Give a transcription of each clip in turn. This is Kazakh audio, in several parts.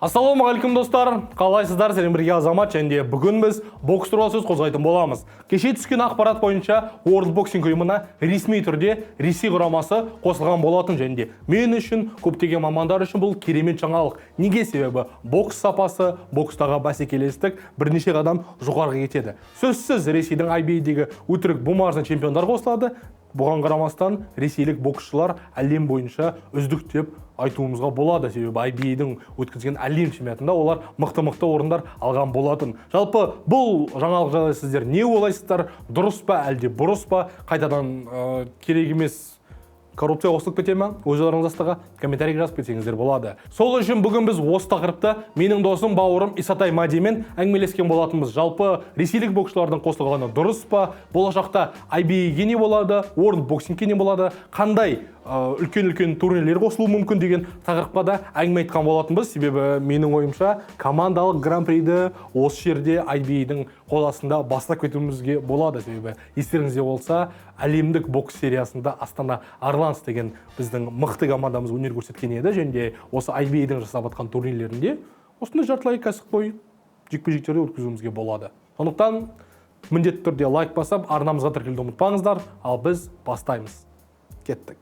Ассалаумағалейкум достар, қалайсыздар? Сәлем, бірге Азамат, және бүгін біз бокс туралы сөз қозғайтын боламыз. Кеше түскен ақпарат бойынша World Boxing ұйымына ресми түрде Ресей құрамасы қосылған болатын, және мен үшін, көптеген мамандар үшін бұл керемет жаңалық. Неге? Себебі бокс сапасы, бокстағы бәсекелестік бірнеше қадам жоғарғы кетеді. Сөзсіз Ресейдің IBF-дегі өтірік бумажный чемпиондар қосылады. Бұған қарамастан ресейлік боксшылар әлем бойынша үздік деп айтуымызға болады, себебі IBF-дің өткізген әлем чемпионатында олар мықты орындар алған болатын. Жалпы бұл жаңалық жайлы сіздер не ойлайсыздар? Дұрыс па, әлде бұрыс па? Қайтадан керек емес коррупция қосылып кете ме? Өздеріңіздегі комментарийге жазып кетсеңіздер болады. Сол үшін бүгін біз осы тақырыпта менің досым, бауырым Исатай Мадимен әңгімелескен болатынбыз. Жалпы ресейлік боксшылардың қосылғаны дұрыс па? Болашақта IBF-ге не болады? World Boxing-ге не болады? Қандай үлкен турнирлер қосылуы мүмкін деген тақырыпқа да әңгіме айтқан болатынбыз. Себебі менің ойымша командалық гран-приді осы жерде IBF-дің қол астында бастап кетуімізге болады. Себебі естеріңізде болса, әлемдік бокс сериясында Астана Арланс деген біздің мықты командамыз өнер көрсеткен еді, және осы IBF-дің жасап жатқан турнирлерінде осындай жартылай кәсіпқой жекпе-жектерді өткізуімізге болады. Сондықтан міндетті түрде лайк басып, арнамызға тіркелуді ұмытпаңыздар, ал біз бастаймыз. Кеттік.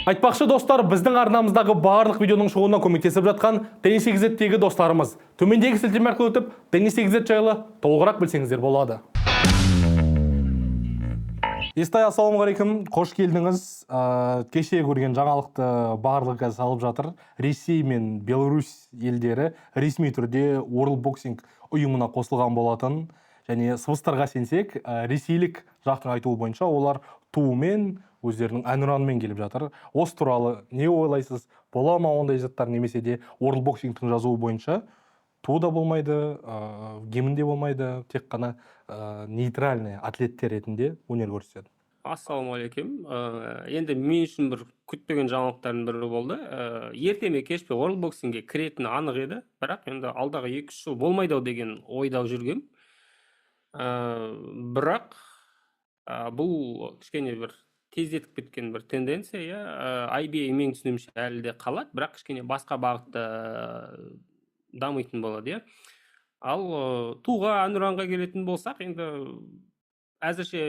Айтпақшы достар, біздің арнамыздағы барлық видеоның шығуына көмектесіп жатқан Теннис XZ-тегі достарымыз. Төмендегі сілтеме арқылы өтіп, Теннис XZ жайлы толығырақ білсеңіздер болады. Естай, ассалаумағалейкум, қош келдіңіз. Кеше көрген жаңалықты барлығы салып жатыр. Ресей мен Беларусь елдері ресми түрде World Boxing ұйымына қосылған болатын. Және сыбыстарға сенсек, ресейлік жақтың айтуы бойынша олар туымен, өздерінің әнұранымен келіп жатыр. Осы туралы не ойлайсыз? Бола ма ондай заттар, немесе де World Boxing-тың жазуы бойынша ту да болмайды, гимн де болмайды, тек қана нейтральный атлеттер ретінде өнер көрсетеді. Ассалаумағалейкум. Енді мен үшін бір күтпеген жаңалықтардың бірі болды. Ерте ме кеш пе World Boxing-ге кіретіні анық еді, бірақ енді алдағы 2-3 жыл болмайды деген ойда жүргем. Бірақ бұл кішкене бір тездетіп кеткен бір тенденция. IBF мен түсінуімше әлі де қалады, бірақ кішкене басқа бағытта дамитын болады. Ал туға, әнұранға келетін болсақ, енді әзірше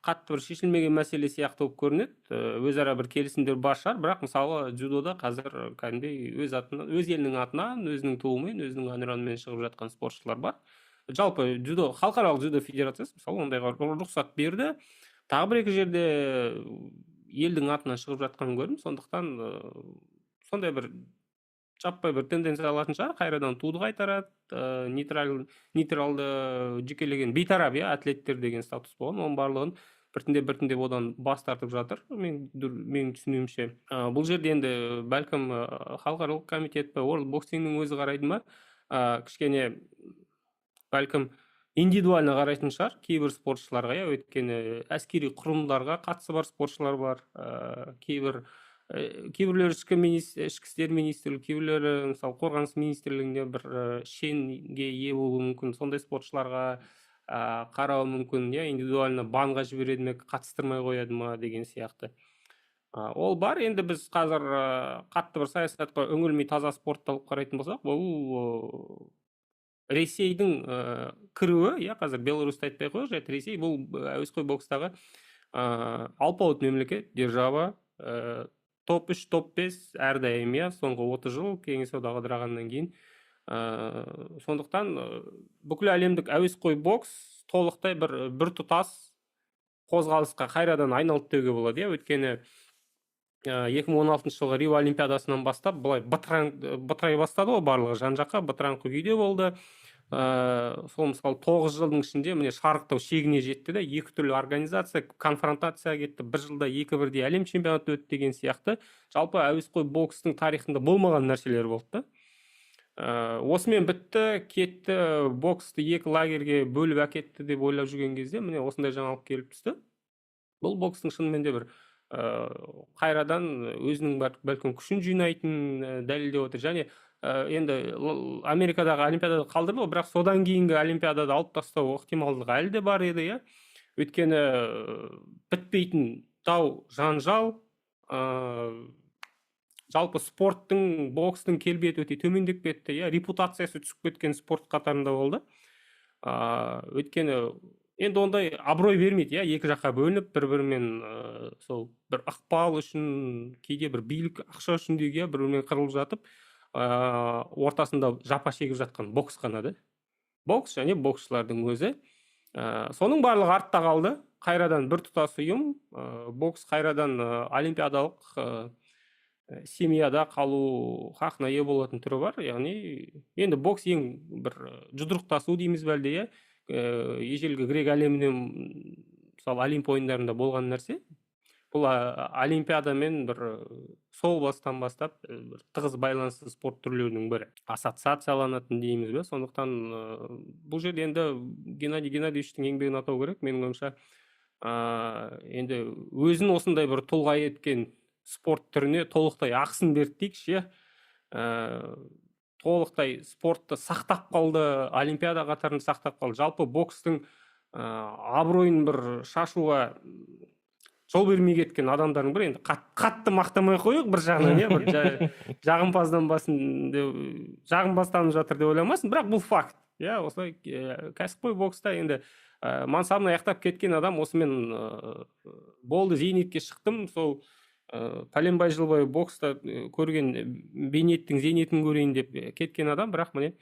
қатты бір шешілмеген мәселе сияқты болып көрінеді. Өзара бір келісімдер бар шығар, бірақ мысалы дзюдода қазір кәдімгідей өз елінің атынан, өзінің туымен, өзінің әнұранымен шығып жатқан спортшылар бар. Жалпы дзюдо, халықаралық дзюдо федерациясы мысалы ондайға рұқсат берді. Тағы бір екі жерде елдің атынан шығып жатқанын көрдім. Сондықтан сондай бір жаппай бір тенденция алатын шығар. Қайрадан туды қайтарады, нейтралды жекелеген бейтарап атлеттер деген статус болған. Оның барлығын біртіндеп одан бас тартып жатыр. Мен түсінуімше. Бұл жерде енді бәлкім халықаралық комитет пе, World Boxing-ның өзі қарайды ма? Кішкене бәлкім индивидуально қарайтын шығар кейбір спортшыларға, өйткені әскери құрылымдарға қатысы бар спортшылар бар. Кейбіреулер ішкі істер министрлігі, кейбіреулері мысалы қорғаныс министрлігінде бір шенге ие болуы мүмкін. Сондай спортшыларға қарауы мүмкін, индивидуально банға жібереді ме, қатыстырмай қояды ма деген сияқты. Ол бар. Енді біз қазір қатты бір саясатқа үңілмей таза спортты алып қарайтын болсақ, бұл Ресейдің кіруі, қазір Беларусьті айтпай қойық, Ресей бұл әуесқой бокстағы алпауыт мемлекет, держава, топ-3, топ-5 әрдайым, соңғы 30 жыл Кеңес одағы ыдырағаннан кейін. Сондықтан бүкіл әлемдік әуесқой бокс толықтай бір тұтас қозғалысқа қайрадан айналды деуге болады. Өйткені 2016 жылғы Рио Олимпиадасынан бастап бұлай бытырай бастады ғой, барлығы жан-жаққа бытыраңқы күйде болды. Сол мысалы 9 жылдың ішінде міне шарықтау шегіне жетті де, екі түрлі организация, конфронтация кетті, бір жылда екі бірдей әлем чемпионаты өтті деген сияқты. Жалпы әуесқой бокстың тарихында болмаған нәрселер болды. Осымен бітті, кетті, боксты екі лагерге бөліп әкетті деп ойлап жүрген кезде міне осындай жаңалық келіп түсті. Бұл бокстың шынымен де бір қайрадан өзінің бәлкім күшін жинайтын дәлелдеп отыр. Және енді Америкадағы олимпиадада қалдырды, бірақ содан кейінгі олимпиадада алып тастау ықтималдығы әлі де бар еді. Өйткені бітпейтін дау жанжал, жалпы спорттың, бокстың келбеті өте төмендеп кетті, иә, репутациясы түсіп кеткен спорт қатарында болды. Өйткені енді ондай абырой бермейді, иә, екі жаққа бөлініп бір-бірімен сол бір ықпал үшін, кейде бір билік, ақша үшін де иә, бір-бірімен қырылып жатып, ортасында жапа шегіп жатқан бокс қана да. Бокс және боксшылардың өзі. Соның барлығы артта қалды. Қайрадан бір тұтас ұйым, бокс қайрадан олимпиадалық семьяда қалу хақына ие болатын түрі бар. Яғни енді бокс ең бір жұдырықтасу дейміз бе әлде, иә, ежелгі грек әлемінен мысалы олимп ойындарында болған нәрсе. Бұл олимпиадамен бір сол бастан бастап бір тығыз байланысты спорт түрлерінің бірі. Ассоциацияланатын дейміз бе. Сондықтан бұл жерде енді Геннадий Геннадьевичтің еңбегін атау керек. Менің ойымша енді өзін осындай бір тұлға еткен спорт түріне толықтай ақысын берді дейікші, толықтай спортты сақтап қалды, олимпиада қатарын сақтап қалды. Жалпы бокстың абыройын бір шашуға жол бермей кеткен адамдардың бірі. Енді қатты мақтамай қойық бір жағынан, иә, бір жағымпазданып жатыр деп ойламасын, бірақ бұл факт. иә, осылай кәсіпқой бокста енді мансабын аяқтап кеткен адам осымен болды, зейнетке шықтым, сол пәленбай жыл бойы бокста көрген бейнеттің зейнетін көрейін деп кеткен адам, бірақ міне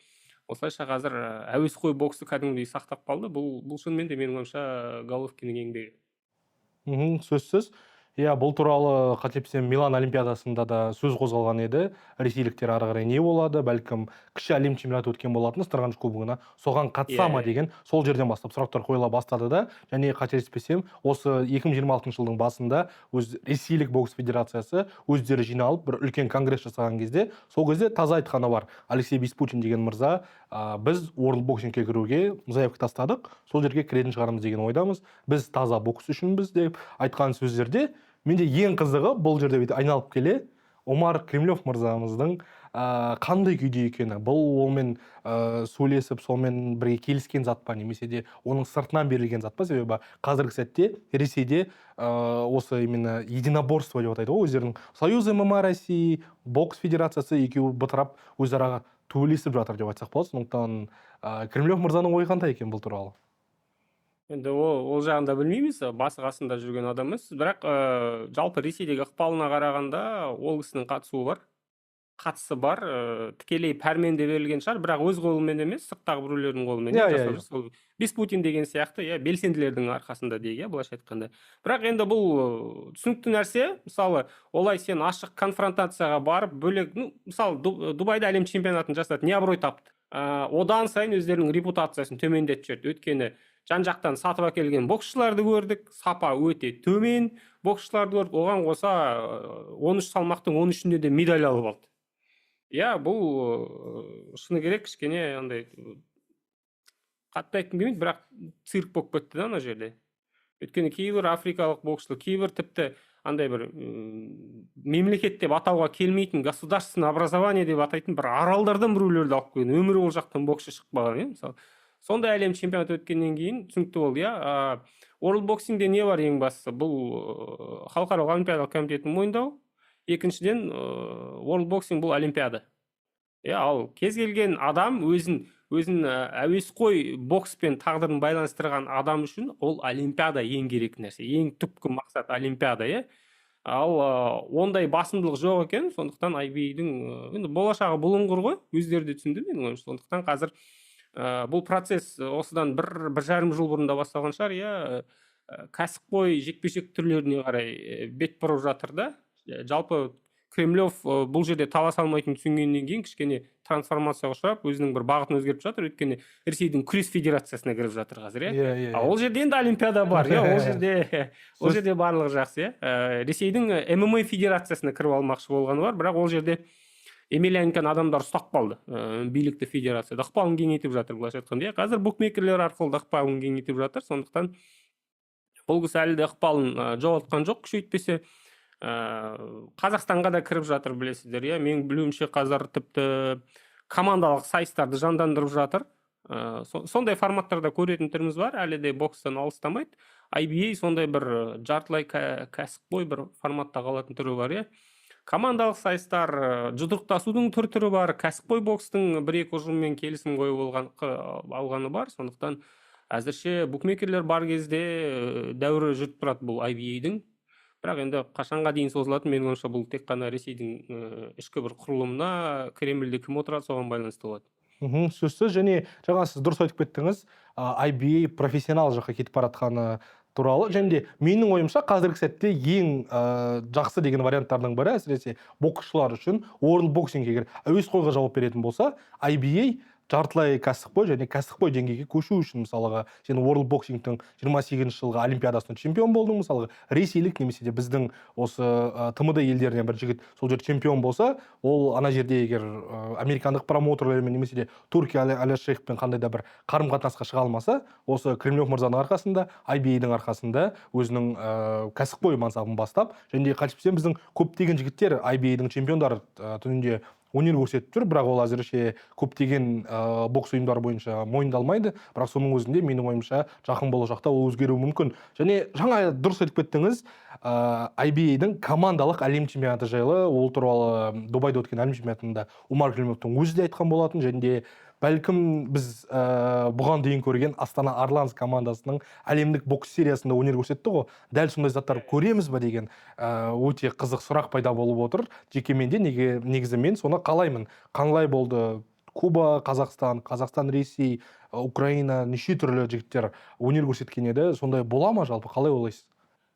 осылайша қазір әуесқой боксты кәдімгідей сақтап қалды. Бұл шынымен де менің ойымша Головкиннің еңбегі. Сөзсіз. Иә, бұл туралы қателеспесем Милан олимпиадасында да сөз қозғалған еді. Ресейліктер ары қарай не болады, бәлкім кіші әлем чемпионаты өткен болатын Старганш кубогына, соған қатыса ма деген сол жерден бастап сұрақтар қойыла бастады да, және қателеспесем осы 2026 жылдың басында өз ресейлік бокс федерациясы өздері жиналып бір үлкен конгресс жасаған кезде, сол кезде таза айтқаны бар. Алексей Биспутин деген мырза, біз World Boxingке кіруге заявка тастадық, сол жерге кіретін шығармыз деген ойдамыз. Біз таза бокс үшінбіз деп айтқан сөздерде, менде ең қызығы бұл жерде айналып келе Омар Кремлев мырзамыздың қандай күйде екені, бұл олмен сөйлесіп, солмен бірге келіскен зат па, немесе де оның сыртынан берілген зат па, себебі қазіргі сәтте Ресейде осы именно единоборство деп атайды ғой, өздерінің Союз ММА России, бокс федерациясы екеуі бытырап өзара төбелесіп жатыр деп айтсақ болады. Сондықтан Кремлев мырзаның ойы қандай екен бұл туралы? Енді ол жағында білмейміз, басы қасында жүрген адам емес, бірақ жалпы Ресейдегі ықпалына қарағанда ол кісінің қатысы бар, тікелей пәрменде берілген шығар, бірақ өз қолымен емес, сырттағы біреулердің қолымен жасап жүр. Сол Биспутин деген сияқты, белсенділердің арқасында дейік, былайша айтқанда. Бірақ енді бұл түсінікті нәрсе, мысалы, олай сен ашық конфронтацияға барып, бөлек, мысалы, Дубайда әлем чемпионатын жасады, не абырой тапты. Одан сайын өздерінің репутациясын төмендетіп жіберді. Өйткені жан-жақтан сатып әкелген боксшыларды көрдік, сапа өте төмен боксшыларды көрдік, оған қоса 13 салмақтың 13-інде де медаль алып алды. Иә, бұл шыны керек кішкене андай қатты айтқым келмейді, бірақ цирк болып кетті да ана жерде. Өйткені кейбір африкалық боксшылар, кейбір тіпті андай бір мемлекет деп атауға келмейтін, государственное образование деп атайтын бір аралдардан біреулерді алып келген, өмірі ол жақтан боксшы шықпаған, мысалы. Сондай әлем чемпионаты өткеннен кейін түсінікті болды, иә. World Boxingде не бар ең бастысы? Бұл халықаралық олимпиадалық комитеттің мойындауы. Екіншіден, World Boxing бұл олимпиада. Ал кез келген адам өзін әуесқой бокспен тағдырын байланыстырған адам үшін ол олимпиада ең керек нәрсе, ең түпкі мақсат олимпиада, иә. Ал ондай басымдылық жоқ екен, сондықтан IBF-дің болашағы бұлыңғыр ғой, өздері де түсінді менің ойымша. Сондықтан қазір бұл процесс осыдан бір жарым жыл бұрында басталған шығар, иә, кәсіпқой жекпе-жек түрлеріне қарай бет бұрып жатыр да. Жалпы Кремлев бұл жерде таласа алмайтынын түсінгеннен кейін кішкене трансформацияға ұшырап, өзінің бір бағытын өзгертіп жатыр, өйткені Ресейдің күрес федерациясына кіріп жатыр қазір, иә. Ол жерде енді олимпиада бар, иә, ол жерде барлығы жақсы, иә. Ресейдің ММА федерациясына кіріп алмақшы болғаны бар, бірақ ол жерде Емельяненконы адамдар ұстап қалды, билікті федерацияда ықпалын кеңейтіп жатыр, былайша айтқанда. Қазір букмекерлер арқылы ықпалын кеңейтіп жатыр, сондықтан бұл кісі әлі де ықпалын жоғалтқан жоқ, күшейтпесе. Қазақстанға да кіріп жатыр, білесіздер, иә. Мен білуімше қазір тіпті командалық сайыстарды жандандырып жатыр. Сондай форматтарда көретін түріміз бар, әлі де бокстан алыстамайды. IBA сондай бір жартылай кәсіпқой бір форматта қалатын түрі бар, иә. Командалық сайыстар, жұдырықтасудың түрі бар, кәсіпқой бокстың бір-екі ұжыммен келісім қойып алғаны бар. Сондықтан әзірше букмекерлер бар кезде дәуірі жүріп тұрады бұл IBA-дің. Бірақ енді қашанға дейін созылатын, менің ойымша бұл тек қана Ресейдің ішкі бір құрылымына, Кремльде кім отырады, соған байланысты болады. Сөзсіз, және жаңа сіз дұрыс айтып кеттіңіз, IBA профессионал жаққа кетіп баратқаны туралы, және де менің ойымша қазіргі сәтте ең жақсы деген варианттардың бірі, әсіресе боксшылар үшін World Boxing егер әуесқойға жауап беретін болса, IBA жартылай кәсіпқой және кәсіпқой деңгейге көшу үшін, мысалға, сен World Boxingтің 28 жылғы олимпиадасында чемпион болдың, мысалға, ресейлік немесе де біздің осы ТМД елдерінен бір жігіт сол жерде чемпион болса, ол ана жерде егер американдық промоутерлермен немесе де Туркия Аль-Шейхпен қандай да бір қарым-қатынасқа шыға алмаса, осы Кремлев мырзаның арқасында, IBA-дің арқасында өзінің кәсіпқой мансабын бастап, және де қателеспесем біздің көптеген жігіттер IBA-дің чемпиондары түрінде өнер көрсетіп тұр, бірақ ол әзірше көптеген бокс ұйымдары бойынша мойындалмайды, бірақ соның өзінде менің ойымша жақын болашақта ол өзгеруі мүмкін. Және жаңа дұрыс айтып кеттіңіз, IBA-дің командалық әлем чемпионаты жайлы, ол туралы Дубайда өткен әлем чемпионатында Умар Климовтың өзі де айтқан болатын, және де бәлкім біз бұған дейін көрген Астана Арланс командасының әлемдік бокс сериясында өнер көрсетті ғой. Дәл сондай заттар көреміз бе деген өте қызық сұрақ пайда болып отыр. Жеке менде негізі мен соны қалаймын. Қандай болды Куба, Қазақстан, Ресей, Украина, неше түрлі жігіттер өнер көрсеткен еді. Сондай бола ма жалпы? Қалай ойлайсыз?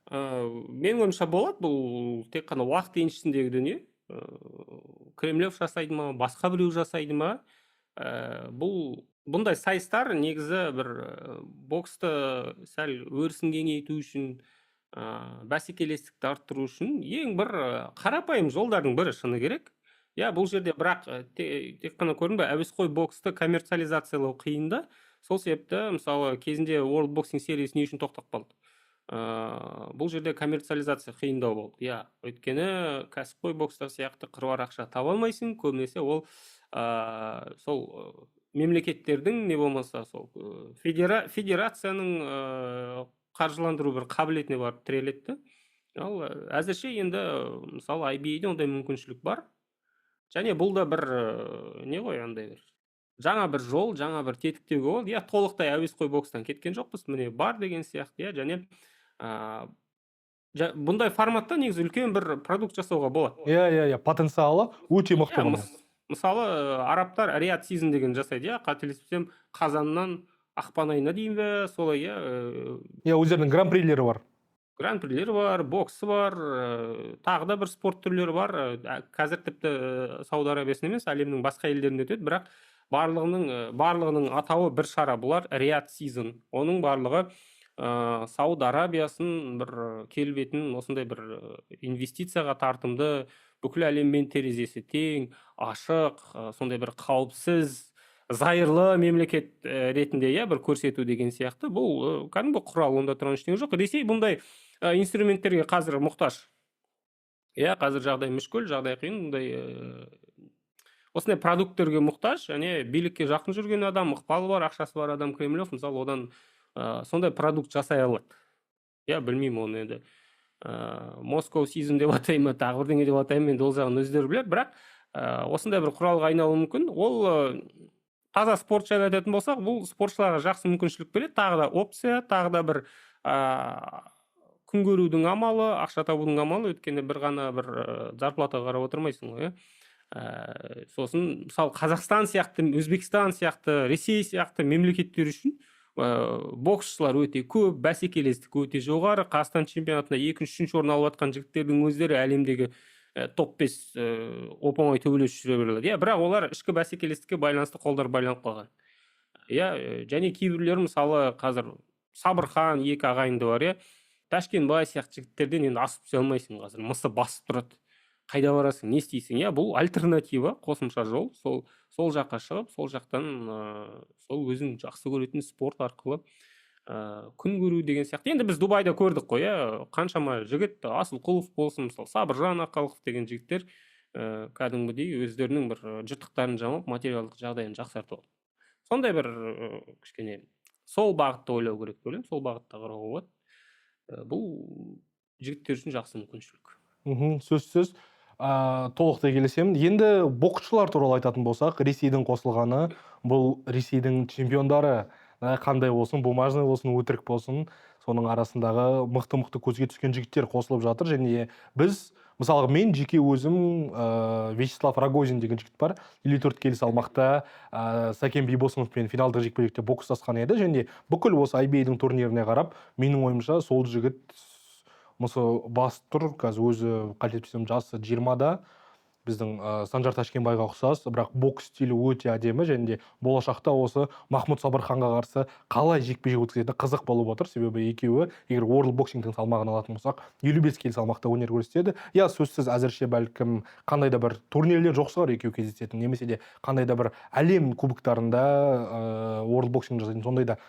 Менің ойымша болады, бұл тек қана уақыт еншісіндегі дүние. Кремлев жасайды ма, басқа біреу жасайды ма? Бұндай сайыстар негізі бір боксты сәл өрісін кеңейту үшін, бәсекелестікті арттыру үшін ең бір қарапайым жолдардың бірі шыны керек. Бұл жерде бірақ тек қана көрінбей, әуесқой боксты коммерциализациялау қиын да. Сол себепті, мысалы, кезінде World Boxing сериясы не үшін тоқтап қалды? Бұл жерде коммерциализация қиындау болды. Өйткені кәсіпқой бокстар сияқты қыруар ақша таба алмайсың, көбінесе ол сол мемлекеттердің не болмаса сол федерацияның қаржыландыру бір қабілетіне барып тіреледі. Ал әзірше енді мысалы IBA-де ондай мүмкіншілік бар. Және бұл да бір не ғой, андай бір жаңа бір жол, жаңа бір тетіктеуге болды. Толықтай әуесқой бокстан кеткен жоқпыз, міне бар деген сияқты. Және бұндай форматта негізі үлкен бір продукт жасауға болады. Потенциалы өте мықты бұның. Мысалы, арабтар Риат Season деген жасайды, қателеспесем, қазаннан ақпан айына дейін бе, солай, өздерінің гран-прилері бар. Гран-прилері бар, боксы бар, тағы да бір спорт түрлері бар. Қазір тіпті Сауд Арабиясында емес, әлемнің басқа елдерінде өтеді, бірақ барлығының атауы бір шара, бұлар Риат Season. Оның барлығы Сауд Арабиясын бір келбетін осындай бір инвестицияға тартымды, бүкіл әлеммен терезесі тең, ашық, сондай бір қауіпсіз, зайырлы мемлекет ретінде бір көрсету деген сияқты. Бұл кәдімгі құрал, онда тұрған ештеңе жоқ. Ресей бұндай инструменттерге қазір мұқтаж. Қазір жағдай мүшкіл, жағдай қиын, бұндай осындай продукттерге мұқтаж, және билікке жақын жүрген адам, ықпалы бар, ақшасы бар адам Кремлев, мысалы, одан сондай продукт жасай алады. Білмеймін оны енді. Moscow Season деп атайын ма, тағы бірдеңе деп атайын, мен ол жағын өздері біледі, бірақ осындай бір құралға айналуы мүмкін. Ол таза спорт жайлы айтатын болсақ, бұл спортшыларға жақсы мүмкіншілік береді, тағы да опция, тағы да бір күн көрудің амалы, ақша табудың амалы, өйткені бір ғана бір зарплатаға қарап отырмайсың ғой. Сосын, мысалы, Қазақстан сияқты, Өзбекстан сияқты, Ресей сияқты мемлекеттер үшін боксшылар өте көп, бәсекелестік өте жоғары. Қазақстан чемпионатында 2-3 орын алып жатқан жігіттердің өздері әлемдегі топ 5 оп-оңай төбелесіп жүре береді. Бірақ олар ішкі бәсекелестікке байланысты қолдар байланып қалған. Және кейбіреулер, мысалы, қазір Сабырхан, екі ағайынды бар, Ташкенбай сияқты жігіттерден енді асып түсе алмайсың, қазір мысы басып тұрады. Қайда барасың, не істейсің? Бұл альтернатива, қосымша жол. Сол жаққа шығып, сол жақтан сол өзің жақсы көретін спорт арқылы күн көру деген сияқты. Енді біз Дубайда көрдік қой, қаншама жігіт, Асылқұлов болсын, мысалы, Сабыржан Аққалықов деген жігіттер кәдімгідей өздерінің бір жыртықтарын жамап, материалдық жағдайын жақсартып алды. Сондай бір кішкене сол бағытта ойлау керек деп ойлаймын, сол бағытта қарауға болады. бұл жігіттер үшін жақсы мүмкіншілік. Сөзсіз толықтай келісемін. Енді боксшылар туралы айтатын болсақ, Ресейдің қосылғаны, бұл Ресейдің чемпиондары қандай болсын, бумажный болсын, өтірік болсын, соның арасындағы мықты-мықты көзге түскен жігіттер қосылып жатыр. Және біз, мысалы мен жеке өзім Вячеслав Рогозин деген жігіт бар, 54 келі салмақта Сакен Бибосыновпен финалдық жекпе-жекте бокстасқан еді. Және бүкіл осы IBA-дің турниріне қарап, менің ойымша сол жігіт бас тұр, қазір өзі қателеспесем жасы 20-да, біздің Санжар Ташкенбайға ұқсас, бірақ бокс стилі өте әдемі, және де болашақта осы Махмұд Сабырханға қарсы қалай жекпе-жек өткізетіні қызық болып отыр. Себебі екеуі, егер World Boxingтің салмағын алатын болсақ, 55 келі салмақта өнер көрсетеді. Я сөзсіз әзірше бәлкім қандай да бір турнирлер жоқ шығар екеуі кездесетін, немесе де қандай да бір әлем кубоктарында World Boxing жасайтын сондай да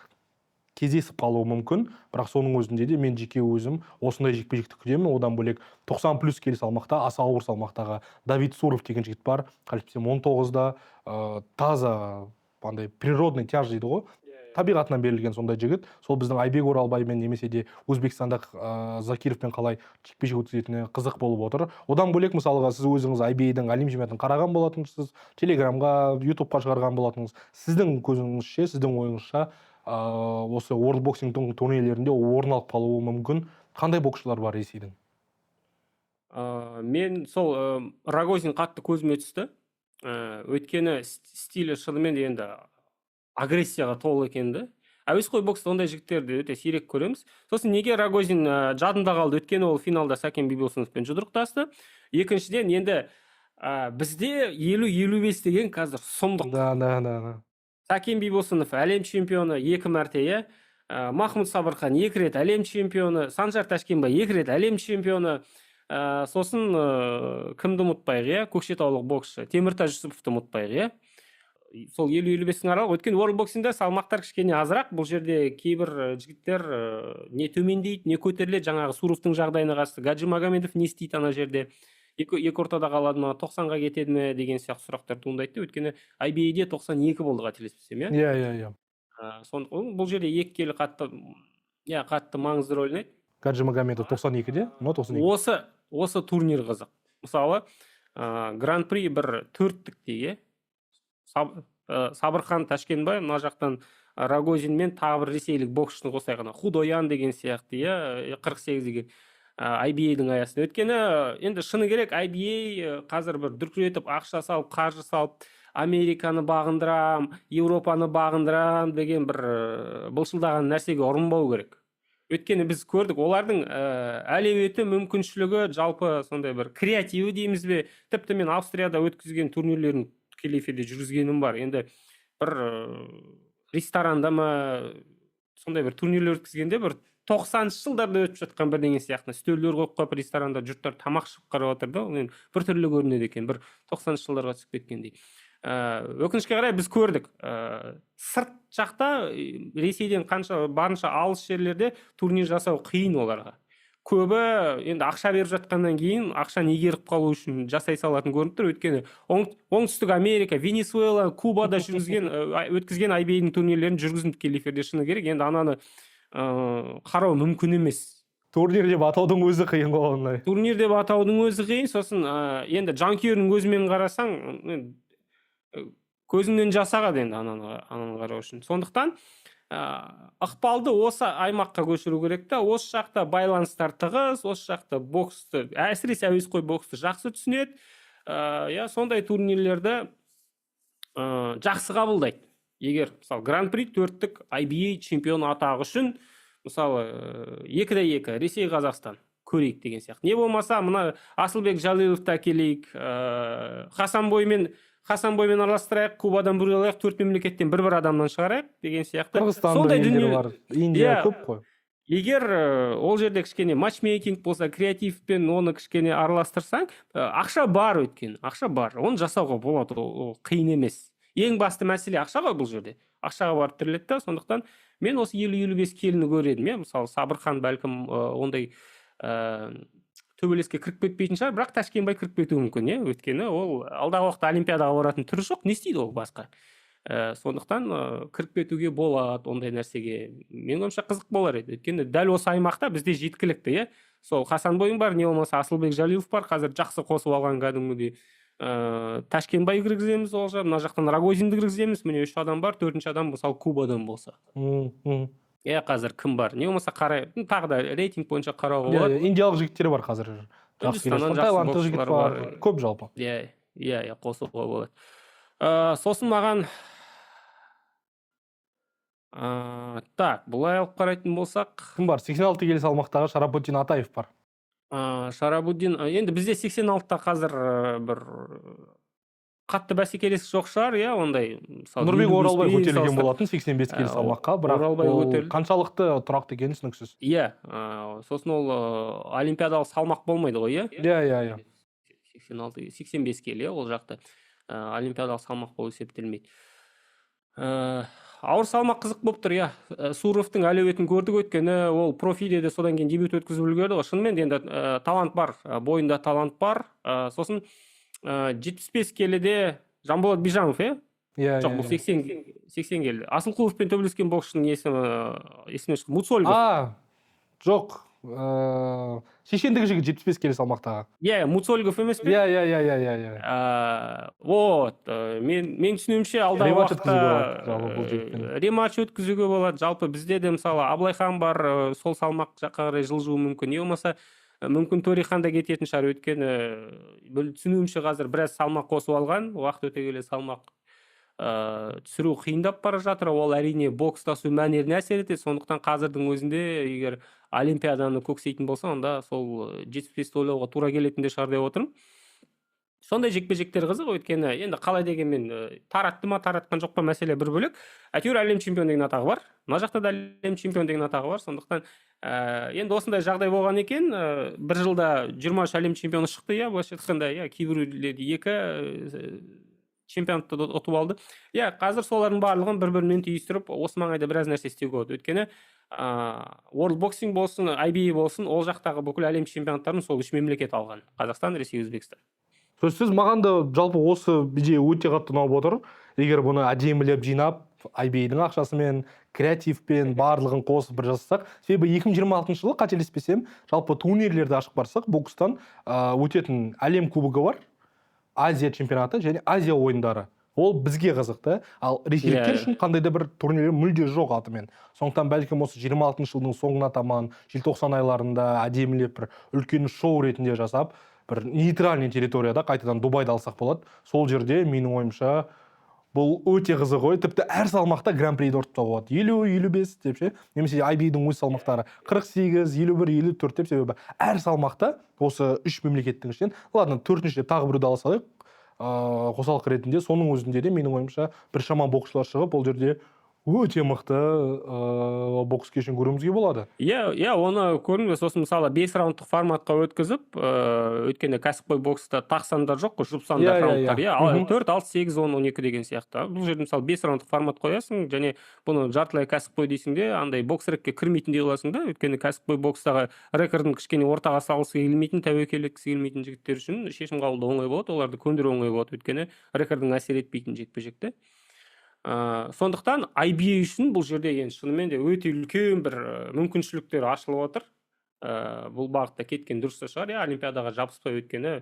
кездесіп қалуы мүмкін, бірақ соның өзінде де мен жеке өзім осындай жекпе-жекті күтемін. Одан бөлек 90 плюс келі салмақта, аса ауыр салмақтағы Давид Суров деген жігіт бар, қателеспесем 19-да, таза андай природный тяж дейді ғой, табиғатынан берілген сондай жігіт. Сол біздің Айбек Оралбаймен немесе де Өзбекстандық Закировпен қалай жекпе-жек өткізетіні қызық болып отыр. Одан бөлек мысалға сіз өзіңіз IBA-дің әлем чемпионатын қараған болатынсыз, Телеграмға, ютубқа шығарған болатынсыз. Сіздің көзіңізше, сіздің ойыңызша осы World Boxingтың турнирлерінде орын алып қалуы мүмкін қандай боксшылар бар Ресейдің? Мен сол Рогозин қатты көзіме түсті. Өйткені стилі шынымен енді агрессияға толы екенді. Әуесқой бокста ондай жігіттерді өте сирек көреміз. Сосын неге Рогозин жадында қалды? Өйткені ол финалда Сакен Бибосыновпен жұдырықтасты. Екіншіден, енді бізде 50-55 деген қазір сұмдық. Да. Сакен Бибосынов әлем чемпионы 2 мәрте, Махмұд Сабырхан 2 рет әлем чемпионы, Санжар Ташкенбай 2 рет әлем чемпионы. Сосын кімді ұмытпайық, көкшетаулық боксшы Теміртас Жүсіповті ұмытпайық. Сол 50-55-тің аралық. Өткен World Boxingда салмақтар кішкене азырақ. Бұл жерде кейбір жігіттер не төмендейді, не көтеріледі. Жаңағы Суровтың жағдайына қатысты Гаджи Магомедов не істейді ана жерде? Екі ортада қалады ма, 90-ға кетеді ме деген сияқты сұрақтар туындайды. Өйткені IBA-де 92 болды қателеспесем, Иә. Бұл жерде 2 келі қатты маңызды рөл ойнайды. Гаджи Магомедов 92-де, 92. Осы турнир қызық. Мысалы, Гран-при бір 4-тікте, Сабырхан Ташкенбай, мына жақтан Рогозин мен тағы бір ресейлік боксшыны қосайық, Худоян деген сияқты, 48-ге IBA-дің аясында. Өткені, енді шыны керек, IBA қазір бір дүркіретіп, ақша салып, қаржы салып, Американы бағындырам, Еуропаны бағындырам деген бір бұлшылдаған нәрсеге ұрынбау керек. Өткені біз көрдік, олардың әлеуеті, мүмкіншілігі, жалпы сондай бір креативі дейміз бе, тіпті мен Австрияда өткізген турнирлерін тікелей эфирде жүргізгенім бар. Енді бір ресторанда ма, сондай бір турнирлер өткізгенде бір 90-шы жылдарда өтіп жатқан бірдеңе сияқты. Үстелдер қойып қойып ресторанда жұрттар тамақ ішіп қарап отыр да, ол бір түрлі көрінеді екен, бір 90-шы жылдарға түсіп кеткендей. Өкінішке қарай біз көрдік. Сырт жақта Ресейден барынша алыс жерлерде турнир жасау қиын оларға. Көбі енді ақша беріп жатқаннан кейін ақшаны игеріп қалу үшін жасай салатын көрініп тұр. Өйткені Оңтүстік Америка, Венесуэла, Кубада өткізген IBA-дің турнирлерін жүргізіп тікелей эфирде шыны керек. Енді ананы қарау мүмкін емес. Турнир деп атаудың өзі қиын ғой. Турнир деп атаудың өзі қиын. Сосын енді жанкүйердің көзімен қарасаң, көзіңнен жасағады енді ананы қарау үшін. Сондықтан ықпалды осы аймаққа көшіру керек та. Осы жақта байланыстар тығыз, осы жақта боксты, әсіресе әуесқой боксты жақсы түсінеді. Сондай турнирлерді жақсы қабылдайды. Егер мысалы Гран-при 4-тік IBA чемпионы атағы үшін мысалы 2-2 Ресей Қазақстан көрейік деген сияқты. Не болмаса мына Асылбек Жалиловты әкелейік, Хасанбоймен араластырайық, Кубадан бір алайық, 4 мемлекеттен бір адамнан шығарайық деген сияқты. Қырғызстанда елдер бар, Индия көп қой. Егер ол жерде кішкене матчмейкинг болса, креативпен оны кішкене араластырсаң, ақша бар өткен, ақша бар. Оны жасауға болады, ол қиын емес. Ең басты мәселе ақша ғой бұл жерде. Ақшаға барып тіреледі да, сондықтан мен осы 50-55 келіні көредім. Мысалы, Сабырхан бәлкім ондай төбелеске кіріп кетпейтін шығар, бірақ Ташкенбай кіріп кетуі мүмкін. Өйткені ол алдағы уақытта олимпиадаға баратын түрі жоқ, не істейді ол басқа. Сондықтан кіріп кетуге болады ондай нәрсеге. Менің ойымша қызық болар еді. Өйткені дәл осы аймақта бізде жеткілікті, иә. Сол Хасанбойың бар, не болмаса Асылбек Жалилов бар, қазір жақсы қосып алған кәдімгідей. Ташкенбай кіргіземіз ол жақ, мына жақтан Рогозинді кіргіземіз. Міне 3 адам бар, 4-ші адам мысалы Кубадан болса. Қазір кім бар? Не болмаса тағы да рейтинг бойынша қарауға болады. Индиялық жігіттер бар қазір. Үндістаннан Таиландтық жігіт бар, көп жалпы. Қосуға болады. Сосын маған так, бұлай алып қарайтын болсақ, Кім бар? 86 келі салмақтағы Шарапутдин Атаев бар. Шарабуддин, енді бізде 86-та қазір бір қатты бәсекелестік жоқ шығар, иә, ондай. Нұрбек Оралбай көтерілген болатын 85 келі салмаққа, бірақ ол қаншалықты тұрақты екені түсініксіз. Иә, сосын ол олимпиадалық салмақ болмайды ғой, иә? Иә. 86-85 келі, ол жақта олимпиадалық салмақ болып есептелмейді. Ауыр салмақ қызық болып тұр, иә. Суровтың әлеуетін көрдік, өткені ол профиде де содан кейін дебют өткізіп үлгерді ғой. Шынымен енді талант бар, бойында талант бар. Сосын 75 келіде Жанболат Бижанов, иә? Жоқ, бұл 80 келі. Асылқұловпен төбелескен боксшының есіме шықты. Муцольгов. Жоқ. Шешендігі жігіт 75 келі салмақтағы. Иә, Муцольгов емес пе? Иә. Вот, мен түсінуімше алдағы уақытта рематч өткізуге болады. Жалпы бізде де мысалы Аблайхан бар, сол салмақ жаққа қарай жылжуы мүмкін. Не болмаса мүмкін Төрехан да кететін шығар, өйткені түсінуімше қазір біраз салмақ қосып алған, уақыт өте келе салмақ түсіру қиындап бара жатыр. Ол әрине бокстасу мәнеріне әсер етеді. Сондықтан қазірдің өзінде егер олимпиаданы көксейтін болса, онда сол 75 ойлауға тура келетін де шығар деп отырмын. Сондай жекпе-жектер қызық, өйткені енді қалай дегенмен таратты ма, таратқан жоқ па мәселе бір бөлек. Әйтеуір әлем чемпион деген атағы бар. Мына жақта да әлем чемпион деген атағы бар. Сондықтан енді осындай жағдай болған екен, бір жылда 23 әлем чемпионы шықты, иә, былайша айтқанда, иә, кейбіреулер 2 чемпионатты ұтып алды. Иә, қазір солардың барлығын бір-бірімен түйістіріп, осы маңайда біраз нәрсе істеуге болады. Өйткені World Boxing болсын, IBA болсын, ол жақтағы бүкіл әлем чемпионаттарын сол 3 мемлекет алған. Қазақстан, Ресей, Өзбекстан. Сөзсіз, маған да жалпы осы идея өте қатты ұнап отыр. Егер бұны әдемілеп жинап, IBA-дің ақшасымен, креативпен барлығын қосып бір жасасақ, себебі 2026 жылы қателеспесем, жалпы турнирлерді ашып барсақ, бокстан өтетін әлем кубогы бар, Азия чемпионаты және Азия ойындары. Ол бізге қызықты, ал ресейліктер үшін қандай да бір турнирлер мүлде жоқ атымен. Сондықтан бәлкім осы 26 жылдың соңына таман, желтоқсан айларында әдемілеп бір үлкен шоу ретінде жасап, бір нейтральный территорияда қайтадан Дубайда алсақ болады. Сол жерде менің ойымша бұл өте қызық ой. Тіпті әр салмақта гран-приді ортып болады. 50-55 деп ше, немесе IBA-дің өз салмақтары 48, 51, 54 деп, себебі әр салмақта осы 3 мемлекеттің ішінен, ладно, 4-ші тағы біреуді ала салайық, қосалқы ретінде, соның өзінде де менің ойымша бір шама боксшылар шығып, ол жерде өте мықты бокс кешін көруімізге болады. Иә, оны көрдім. Сосын мысалы 5 раундтық форматқа өткізіп, өйткені кәсіпқой бокста тақсандар жоқ, жұпсандар раундтар. Иә, 4, 6, 8, 10, 12 деген сияқты. Бұл жерде мысалы 5 раундтық формат қоясың, және бұны жартылай кәсіпқой дейсің де, андай бокс-рекке кірмейтіндей қыласың да, өйткені кәсіпқой бокстағы рекордын кішкене ортаға салғысы келмейтін, тәуекел еткісі келмейтін жігіттер үшін шешім қабылдау оңай болады, оларды көндіру оңай болады, өйткені рекордың әсер етпейтін жекпе-жекте. Сондықтан IBA үшін бұл жерде енді шынымен де өте үлкен бір мүмкіншіліктер ашылып отыр. Бұл бағытта кеткен дұрыс та шығар, олимпиадаға жабыспай өткені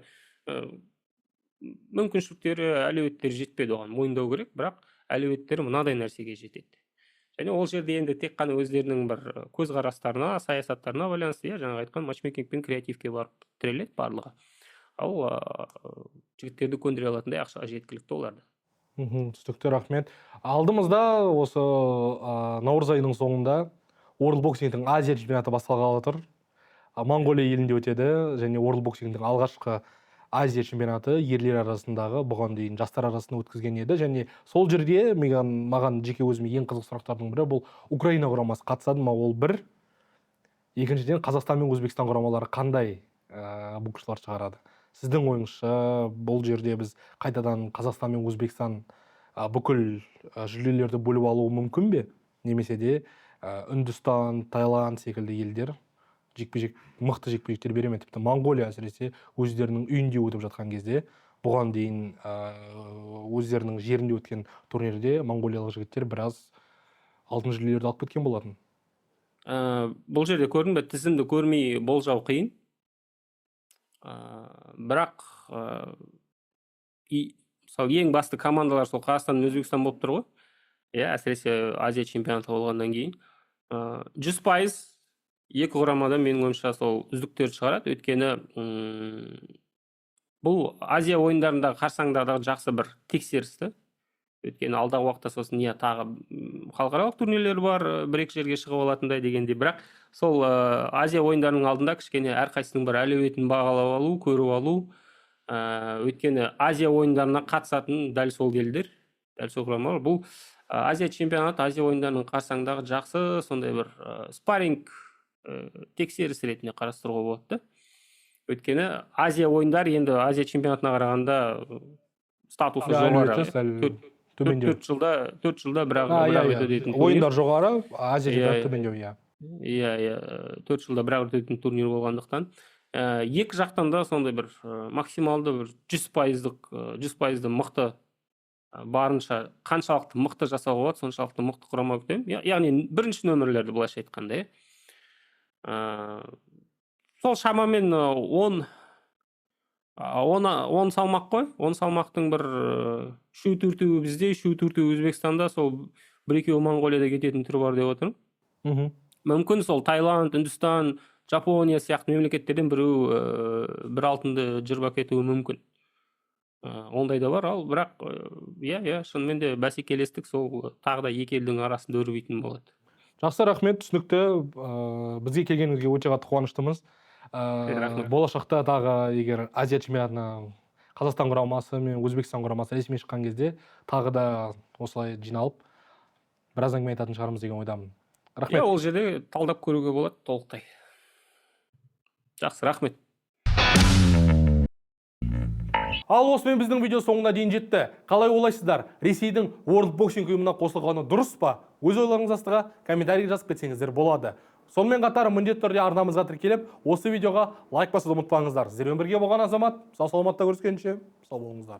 мүмкіншіліктері, әлеуеттері жетпеді оған, мойындау керек, бірақ әлеуеттері мынадай нәрсеге жетеді. Және ол жерде енді тек қана өздерінің бір көзқарастарына, саясаттарына байланысты, жаңа айтқан матчмейкинг пен креативке барып тіреледі барлығы. Ал жігіттерді көндіре алатындай ақшаға жеткілікті оларды. Түсінікті, рахмет. Алдымызда осы наурыз айының соңында World Boxing'дің Азия чемпионаты басталғалы тұр. Монғолия елінде өтеді, және World Boxing'дің алғашқы Азия чемпионаты ерлер арасындағы, бұған дейін жастар арасында өткізген еді, және сол жерде маған жеке өзіме ең қызық сұрақтардың бірі, бұл Украина құрамасы қатысады ма, ол бір. Екіншіден, Қазақстан мен Өзбекстан құрамалары қандай боксшылар шығарады? Сіздің ойыңызша бұл жерде біз қайтадан Қазақстан мен Өзбекстан бүкіл жүлделерді бөліп алуы мүмкін бе? Немесе де Үндістан, Таиланд секілді елдер мықты жекпе-жектер бере ме? Тіпті Монғолия әсіресе өздерінің үйінде өтіп жатқан кезде бұған дейін өздерінің жерінде өткен турнирде монғолиялық жігіттер біраз алтын жүлделерді алып кеткен болатын. Бұл жерде көрдің бе, тізімді көрмей болжау қиын. Бірақ мысалы ең басты командалар сол Қазақстан мен Өзбекстан болып тұр ғой. Әсіресе Азия чемпионаты болғаннан кейін 100% екі құрамадан менің ойымша сол үздіктерді шығарады. Өйткені бұл Азия ойындарындағы қарсаңдағы жақсы бір тексерісті. Өйткені алдағы уақытта сосын тағы халықаралық турнирлер бар, бір-екі жерге шығып алатындай дегенде, бірақ сол Азия ойындарының алдында кішкене әрқайсының бір әлеуетін бағалап алу, көріп алу. Өйткені Азия ойындарына қатысатын дәл сол елдер, дәл сол құрамалар. Бұл Азия чемпионаты Азия ойындарының қарсаңдағы жақсы сондай бір спарринг тексеріс ретінде қарастыруға болады. Өйткені Азия ойындары енді Азия чемпионатына қарағанда статусы жоғары. 4 жылда бірақ өтетін ойындар жоғары, Азия чемпионаты төмендеу. 4 жылда бірақ өтетін турнир болғандықтан екі жақтан да сондай бір максималды бір 100% мықты, барынша қаншалықты мықты жасауға болады, соншалықты мықты құрама күтемін. Яғни бірінші нөмірлерді былайша айтқанда. Сол шамамен 10 салмақ қой. 10 салмақтың бір 3-4 бізде, 3-4 Өзбекстанда, сол 1-2 Монғолияда кететін түрі бар деп отырмын. Мүмкін сол Таиланд, Үндістан, Жапония сияқты мемлекеттерден бір алтынды жырбап кетуі мүмкін. Ондай да бар, ал бірақ шынымен де бәсекелестік сол тағы да екі елдің арасында өрбитін болады. Жақсы, рахмет, түсінікті. Бізге келгеніңізге өте қатты қуаныштымыз. Болашақта тағы егер Азия чемпионатына Қазақстан құрамасы мен Өзбекстан құрамасы ресми шыққан кезде тағы да осылай жиналып біраз әңгіме айтатын шығармыз деген ойдамын. Рахмет. Ол жерде талдап көруге болады толықтай. Жақсы, рахмет. Ал осымен біздің видео соңына дейін жетті. Қалай ойлайсыздар? Ресейдің World Boxing ұйымына қосылғаны дұрыс па? Өз ойларыңызды астыға комментарий жазып кетсеңіздер болады. Сонымен қатар міндетті түрде арнамызға тіркеліп, осы видеоға лайк басуды ұмытпаңыздар. Сіздермен бірге болған Азамат, сау саламатта көріскенше, сау болыңыздар.